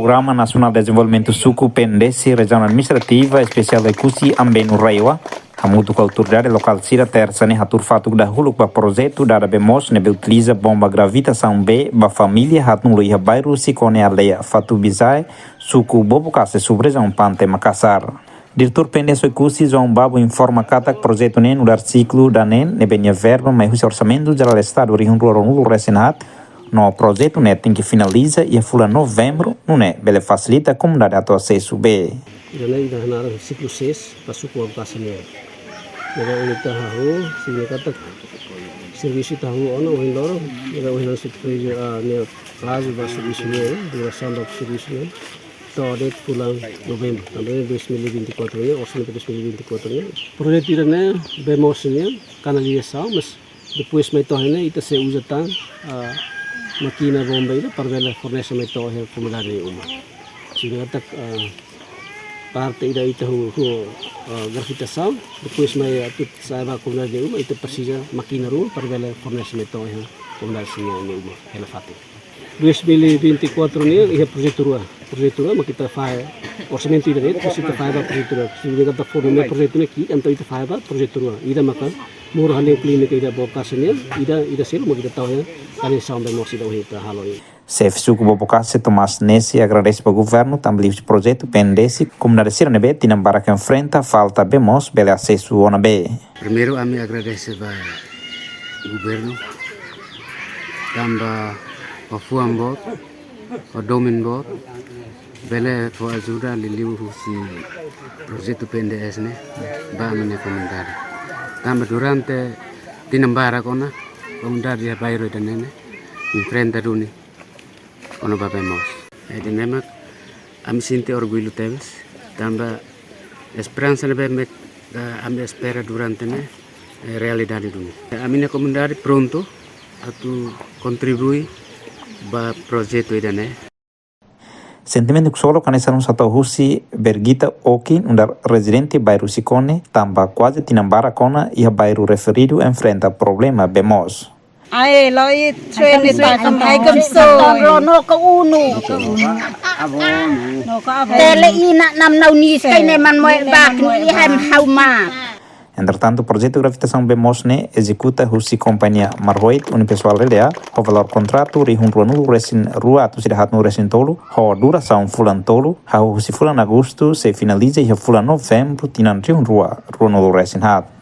Programa Nasional de Desenvolvimento Suku PNDES Região Administrativa Especial de Kusi Ambenu Raiwa, Hamutu com a autoridade local Sira Terça ne hatur fatuk da huluk ba projeto da BMOS nebe utiliza bomba gravitação B ba família hatun loiha bairro Sikone aldeia Fatu Bizai Suku Bobo Kase Subregião Pante Makassar. Diretor PNDES Kusi João Babo informa que projeto ne no ciclo da NEN nebenia verba mas o orçamento geral do Estado rihunru no resenat no projeto né tem que finaliza e a fula novembro não é bele facilita a comunidade a acesso B. Jadi dah nak siklus 6 pasuk ke lokasinya. Jadi kita tahu sehingga kata servis tahu ono windor, jadi windor siklus ni prazo da servisnya, duração da servisnya. Todet pulang novembro, também 2024 ya, orçamento 2024 ya. Projeto ini BMOS-nya canalização, mas depois mais torna itu se usa tan máquina bomba itu para ver fornecimento ao comunidade uma. Sehingga tak parte itu gravitação, depois mais tudo sai para comunidade uma itu precisa máquina rua para ver fornecimento ao comunidade uma. Ela fati. 2024 ni ia projeto rua mas kita faz orçamento itu kita faz para projeto rua. Sehingga kita formula projeto ni então itu faz para projeto rua. Ida makan murah halnya klinik ida bokasnya ida sel mau kita tahu ya kali sampai mau sida kita haloi. Chef Suku Bobocase Tomás Nessi agradece para o governo também o projeto PNDES como na Sira Nebe tinambara que enfrenta falta BMOS bele acesso ao B. Primeiro a mim agradecer para o governo também a Fuam Bot, a Domin Bot bele for ajuda liliu si projeto PNDES ne ba mene komentar. Também durante tinambara kona komentar dia bairro dan nene enfrenta duni ono BMOS. Jadi memang kami sinti orgulho teves, também esperança nebe kami espera durante ne realidade duni. A minha comunidade pronto a tu contribuir para projeto ida ne. Sentimento que solo canessaram Satohusi Bergita Okin, residente bairro Sikone, tamba quase tinambara kona e a bairro referido enfrenta problema BMOS. Ai loi trene ta kamai kamso rono ka unu tele ina nam nau ni skene man moe bak ni ham hauma. Entretanto, o projeto gravitação BMOS ne executa Husi Companhia Marhoit Unipessoal Relea, o valor contrato rihunru no resin rua tu sidahat no resin tolo, a duração fulan tolo, a Husi fulan agosto se finaliza e a fulan novembro tinan rihunru no resin hat.